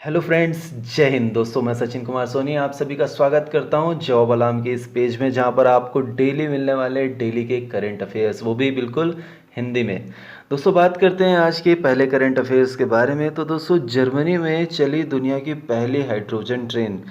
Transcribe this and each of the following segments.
Hello friends, जय हिंद। दोस्तों, मैं सचिन कुमार सोनी आप सभी का स्वागत करता हूं जॉब अलार्म के इस पेज में, जहां पर आपको डेली मिलने वाले डेली के करंट अफेयर्स, वो भी बिल्कुल हिंदी में। दोस्तों, बात करते हैं आज के पहले करंट अफेयर्स के बारे में। तो दोस्तों, जर्मनी में चली दुनिया की पहली हाइड्रोजन ट्रेन,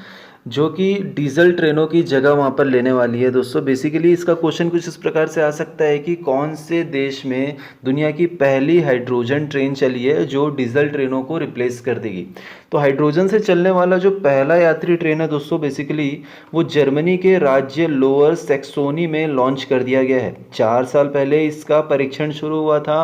जो कि डीजल ट्रेनों की जगह वहाँ पर लेने वाली है। दोस्तों, बेसिकली इसका क्वेश्चन कुछ इस प्रकार से आ सकता है कि कौन से देश में दुनिया की पहली हाइड्रोजन ट्रेन चली है जो डीजल ट्रेनों को रिप्लेस कर देगी। तो हाइड्रोजन से चलने वाला जो पहला यात्री ट्रेन है दोस्तों, बेसिकली वो जर्मनी के राज्य लोअर सैक्सोनी में लॉन्च कर दिया गया है। 4 साल पहले इसका परीक्षण शुरू हुआ था।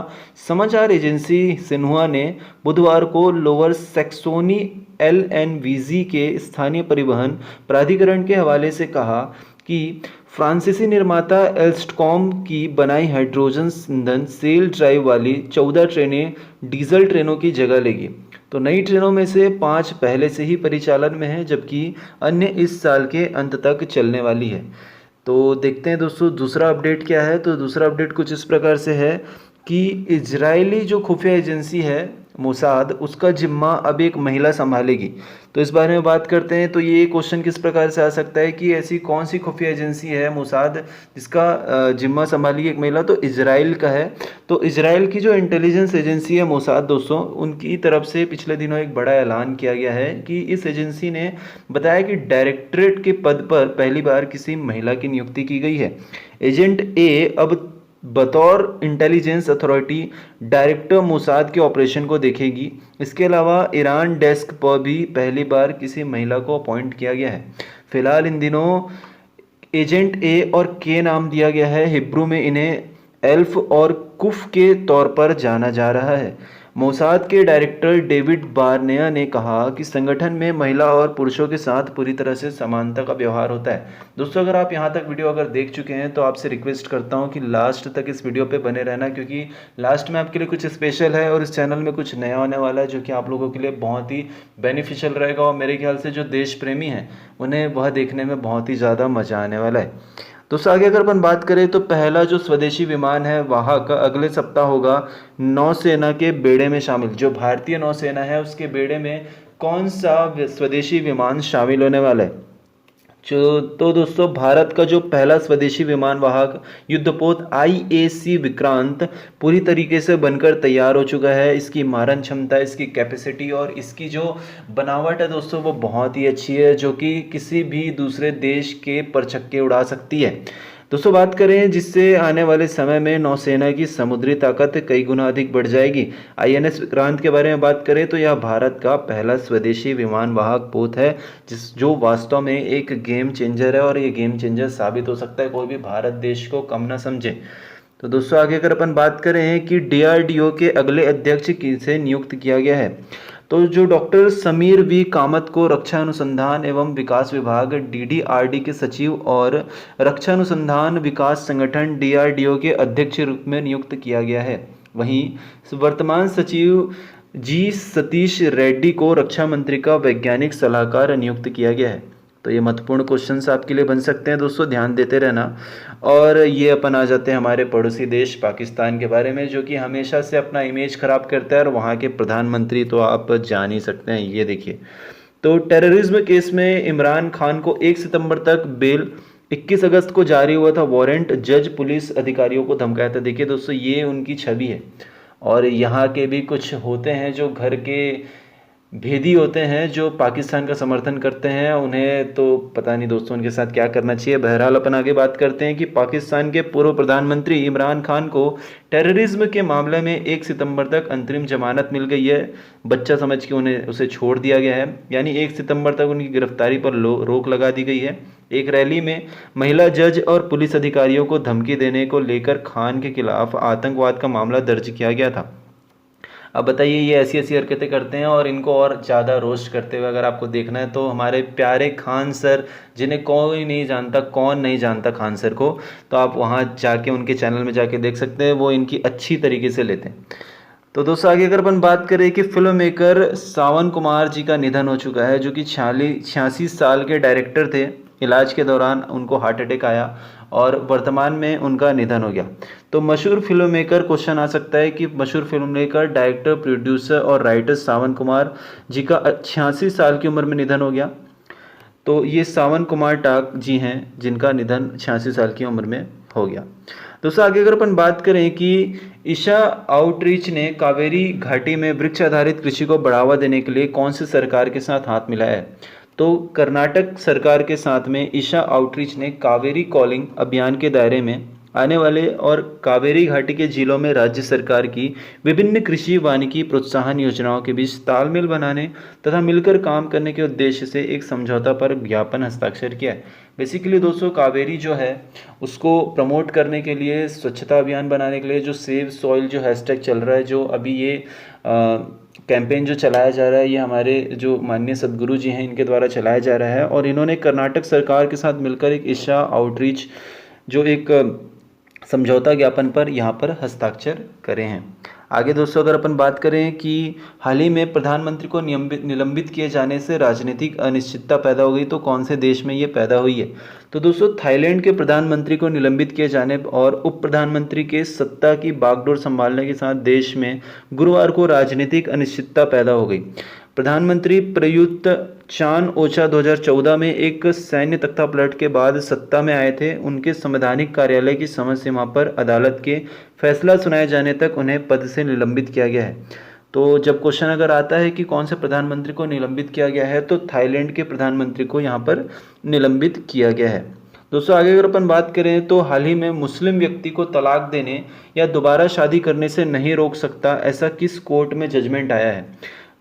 समाचार एजेंसी सिन्हुआ ने बुधवार को लोअर सैक्सोनी LNVZ के स्थानीय परिवहन प्राधिकरण के हवाले से कहा कि फ्रांसीसी निर्माता एल्स्टकॉम की बनाई हाइड्रोजन ईंधन सेल ड्राइव वाली 14 ट्रेनें डीजल ट्रेनों की जगह लेगी। तो नई ट्रेनों में से 5 पहले से ही परिचालन में हैं, जबकि अन्य इस साल के अंत तक चलने वाली है। तो देखते हैं दोस्तों, दूसरा अपडेट क्या है। तो दूसरा अपडेट कुछ इस प्रकार से है कि इजरायली जो खुफिया एजेंसी है मोसाद, उसका जिम्मा अब एक महिला संभालेगी। तो इस बारे में बात करते हैं। तो ये क्वेश्चन किस प्रकार से आ सकता है कि ऐसी कौन सी खुफिया एजेंसी है मोसाद जिसका जिम्मा संभालेगी एक महिला? तो इजराइल का है। तो इजराइल की जो इंटेलिजेंस एजेंसी है मोसाद दोस्तों, उनकी तरफ से पिछले दिनों एक बड़ा ऐलान किया गया है कि इस एजेंसी ने बताया कि डायरेक्टरेट के पद पर पहली बार किसी महिला की नियुक्ति की गई है। एजेंट ए अब बतौर इंटेलिजेंस अथॉरिटी डायरेक्टर मोसाद के ऑपरेशन को देखेगी। इसके अलावा ईरान डेस्क पर भी पहली बार किसी महिला को अपॉइंट किया गया है। फिलहाल इन दिनों एजेंट ए और के नाम दिया गया है। हिब्रू में इन्हें एल्फ और कुफ के तौर पर जाना जा रहा है। मोसाद के डायरेक्टर डेविड बार्नेया ने कहा कि संगठन में महिला और पुरुषों के साथ पूरी तरह से समानता का व्यवहार होता है। दोस्तों, अगर आप यहाँ तक वीडियो अगर देख चुके हैं तो आपसे रिक्वेस्ट करता हूँ कि लास्ट तक इस वीडियो पे बने रहना, क्योंकि लास्ट में आपके लिए कुछ स्पेशल है और इस चैनल में कुछ नया होने वाला है जो कि आप लोगों के लिए बहुत ही बेनिफिशियल रहेगा। और मेरे ख्याल से जो देश प्रेमी हैं उन्हें वह देखने में बहुत ही ज़्यादा मज़ा आने वाला है। दोस्तों, आगे अगर अपन बात करें तो पहला जो स्वदेशी विमान है वाहक अगले सप्ताह होगा नौसेना के बेड़े में शामिल। जो भारतीय नौसेना है उसके बेड़े में कौन सा स्वदेशी विमान शामिल होने वाला है? तो दोस्तों, भारत का जो पहला स्वदेशी विमान वाहक युद्धपोत IAC विक्रांत पूरी तरीके से बनकर तैयार हो चुका है। इसकी मारन क्षमता, इसकी कैपेसिटी और इसकी जो बनावट है दोस्तों, वो बहुत ही अच्छी है, जो कि किसी भी दूसरे देश के परछक्के उड़ा सकती है। दोस्तों, बात करें जिससे आने वाले समय में नौसेना की समुद्री ताकत कई गुना अधिक बढ़ जाएगी। INS विक्रांत के बारे में बात करें तो यह भारत का पहला स्वदेशी विमान वाहक पोत है, जो वास्तव में एक गेम चेंजर है। और ये गेम चेंजर साबित हो सकता है, कोई भी भारत देश को कम ना समझे। तो दोस्तों, आगे अगर अपन बात करें कि DRDO के अगले अध्यक्ष किसे नियुक्त किया गया है, तो जो डॉक्टर समीर वी कामत को रक्षा अनुसंधान एवं विकास विभाग DDRD के सचिव और रक्षा अनुसंधान विकास संगठन DRDO के अध्यक्ष के रूप में नियुक्त किया गया है। वहीं वर्तमान सचिव जी सतीश रेड्डी को रक्षा मंत्री का वैज्ञानिक सलाहकार नियुक्त किया गया है। तो ये महत्वपूर्ण क्वेश्चंस आपके लिए बन सकते हैं दोस्तों, ध्यान देते रहना। और ये अपन आ जाते हैं हमारे पड़ोसी देश पाकिस्तान के बारे में, जो कि हमेशा से अपना इमेज खराब करता है। और वहाँ के प्रधानमंत्री तो आप जान ही सकते हैं। ये देखिए, तो टेररिज्म केस में इमरान खान को 1 सितंबर तक बेल, 21 अगस्त को जारी हुआ था वारंट। जज पुलिस अधिकारियों को धमकाया था। देखिए दोस्तों, ये उनकी छवि है। और यहाँ के भी कुछ होते हैं जो घर के भेदी होते हैं, जो पाकिस्तान का समर्थन करते हैं। उन्हें तो पता नहीं दोस्तों उनके साथ क्या करना चाहिए। बहरहाल अपन आगे बात करते हैं कि पाकिस्तान के पूर्व प्रधानमंत्री इमरान खान को टेररिज्म के मामले में 1 सितंबर तक अंतरिम जमानत मिल गई है। बच्चा समझ के उसे छोड़ दिया गया है, यानी 1 सितंबर तक उनकी गिरफ्तारी पर रोक लगा दी गई है। एक रैली में महिला जज और पुलिस अधिकारियों को धमकी देने को लेकर खान के खिलाफ आतंकवाद का मामला दर्ज किया गया था। अब बताइए, ये ऐसी ऐसी हरकतें करते हैं और इनको और ज़्यादा रोस्ट करते हुए अगर आपको देखना है तो हमारे प्यारे खान सर, जिन्हें कोई नहीं जानता, कौन नहीं जानता खान सर को, तो आप वहाँ जाके उनके चैनल में जाके देख सकते हैं। वो इनकी अच्छी तरीके से लेते हैं। तो दोस्तों, आगे अगर अपन बात करें कि फिल्म मेकर सावन कुमार जी का निधन हो चुका है, जो कि 86 साल के डायरेक्टर थे। इलाज के दौरान उनको हार्ट अटैक आया और वर्तमान में उनका निधन हो गया। तो मशहूर फिल्म मेकर क्वेश्चन आ सकता है कि मशहूर फिल्म मेकर, डायरेक्टर, प्रोड्यूसर और राइटर सावन कुमार जी का 86 साल की उम्र में निधन हो गया। तो ये सावन कुमार टाक जी हैं जिनका निधन 86 साल की उम्र में हो गया। दोस्तों आगे अगर अपन बात करें कि ईशा आउटरीच ने कावेरी घाटी में वृक्ष आधारित कृषि को बढ़ावा देने के लिए कौन सी सरकार के साथ हाथ मिलाया है, तो कर्नाटक सरकार के साथ में ईशा आउटरीच ने कावेरी कॉलिंग अभियान के दायरे में आने वाले और कावेरी घाटी के जिलों में राज्य सरकार की विभिन्न कृषि वानिकी प्रोत्साहन योजनाओं के बीच तालमेल बनाने तथा मिलकर काम करने के उद्देश्य से एक समझौता पर ज्ञापन हस्ताक्षर किया है। बेसिकली दोस्तों कावेरी जो है उसको प्रमोट करने के लिए, स्वच्छता अभियान बनाने के लिए जो सेव सॉइल जो हैशटैग चल रहा है, जो अभी ये कैंपेन जो चलाया जा रहा है, ये हमारे जो माननीय सदगुरु जी हैं इनके द्वारा चलाया जा रहा है और इन्होंने कर्नाटक सरकार के साथ मिलकर एक ईशा आउटरीच जो एक समझौता ज्ञापन पर यहाँ पर हस्ताक्षर करे हैं। आगे दोस्तों अगर अपन बात करें कि हाल ही में प्रधानमंत्री को निलंबित किए जाने से राजनीतिक अनिश्चितता पैदा हो गई, तो कौन से देश में ये पैदा हुई है, तो दोस्तों थाईलैंड के प्रधानमंत्री को निलंबित किए जाने और उप प्रधानमंत्री के सत्ता की बागडोर संभालने के साथ देश में गुरुवार को राजनीतिक अनिश्चितता पैदा हो गई। प्रधानमंत्री प्रयुक्त चान ओचा 2014 में एक सैन्य तख्तापलट के बाद सत्ता में आए थे। उनके संवैधानिक कार्यालय की समय सीमा पर अदालत के फैसला सुनाए जाने तक उन्हें पद से निलंबित किया गया है। तो जब क्वेश्चन अगर आता है कि कौन से प्रधानमंत्री को निलंबित किया गया है, तो थाईलैंड के प्रधानमंत्री को यहाँ पर निलंबित किया गया है। दोस्तों आगे अगर अपन बात करें तो हाल ही में मुस्लिम व्यक्ति को तलाक देने या दोबारा शादी करने से नहीं रोक सकता, ऐसा किस कोर्ट में जजमेंट आया है,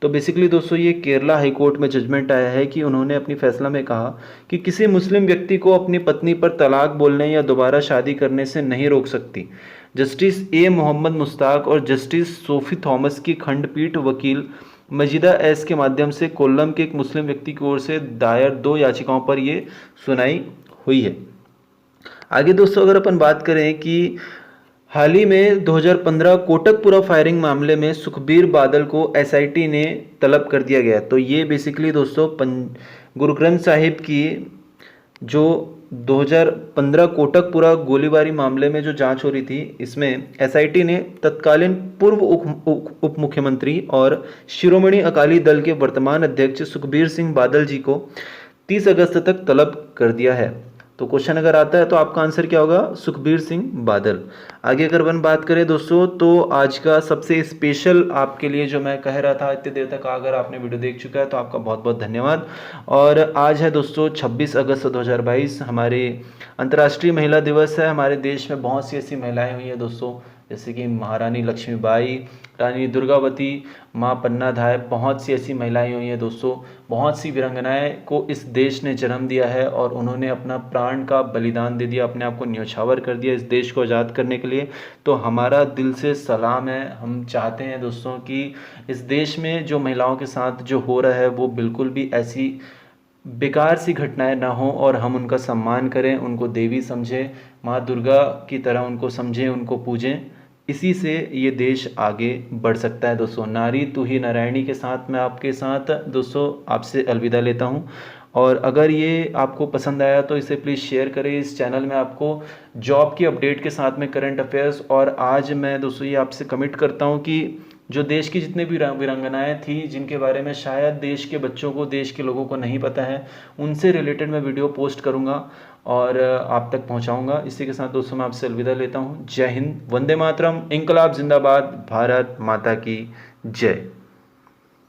तो बेसिकली दोस्तों ये केरला हाई कोर्ट में जजमेंट आया है कि उन्होंने अपनी फैसला में कहा कि किसी मुस्लिम व्यक्ति को अपनी पत्नी पर तलाक बोलने या दोबारा शादी करने से नहीं रोक सकती। जस्टिस ए मोहम्मद मुश्ताक और जस्टिस सोफी थॉमस की खंडपीठ वकील मजिदा एस के माध्यम से कोल्लम के एक मुस्लिम व्यक्ति की ओर से दायर 2 याचिकाओं पर ये सुनाई हुई है। आगे दोस्तों अगर अपन बात करें कि हाल ही में 2015 कोटकपुरा फायरिंग मामले में सुखबीर बादल को एसआईटी ने तलब कर दिया गया। तो ये बेसिकली दोस्तों गुरु ग्रंथ साहिब की जो 2015 कोटकपुरा गोलीबारी मामले में जो जांच हो रही थी, इसमें एसआईटी ने तत्कालीन पूर्व उप मुख्यमंत्री और शिरोमणि अकाली दल के वर्तमान अध्यक्ष सुखबीर सिंह बादल जी को 30 अगस्त तक तलब कर दिया है। तो क्वेश्चन अगर आता है तो आपका आंसर क्या होगा, सुखबीर सिंह बादल। आगे अगर अपन बात करें दोस्तों तो आज का सबसे स्पेशल आपके लिए जो मैं कह रहा था इतनी देर तक, अगर आपने वीडियो देख चुका है तो आपका बहुत बहुत धन्यवाद। और आज है दोस्तों 26 अगस्त 2022, हमारे अंतर्राष्ट्रीय महिला दिवस है। हमारे देश में बहुत सी ऐसी महिलाएं हुई हैं दोस्तों, जैसे कि महारानी लक्ष्मीबाई, रानी दुर्गावती, माँ पन्नाधाय, बहुत सी ऐसी महिलाएं हुई हैं दोस्तों। बहुत सी वीरांगनाएं को इस देश ने जन्म दिया है और उन्होंने अपना प्राण का बलिदान दे दिया, अपने आप को न्यौछावर कर दिया इस देश को आज़ाद करने के लिए। तो हमारा दिल से सलाम है। हम चाहते हैं दोस्तों कि इस देश में जो महिलाओं के साथ जो हो रहा है वो बिल्कुल भी ऐसी बेकार सी घटनाएं ना हो और हम उनका सम्मान करें, उनको देवी समझें, माँ दुर्गा की तरह उनको समझें, उनको पूजें। इसी से ये देश आगे बढ़ सकता है दोस्तों। नारी तू ही नारायणी के साथ मैं आपके साथ दोस्तों आपसे अलविदा लेता हूँ। और अगर ये आपको पसंद आया तो इसे प्लीज़ शेयर करें। इस चैनल में आपको जॉब की अपडेट के साथ में करंट अफेयर्स, और आज मैं दोस्तों ये आपसे कमिट करता हूँ कि जो देश की जितने भी वीरांगनाएँ थी जिनके बारे में शायद देश के बच्चों को, देश के लोगों को नहीं पता है, उनसे रिलेटेड मैं वीडियो पोस्ट करूँगा और आप तक पहुंचाऊंगा। इसी के साथ दोस्तों मैं आपसे अलविदा लेता हूं। जय हिंद, वंदे मातरम, इंकलाब जिंदाबाद, भारत माता की जय।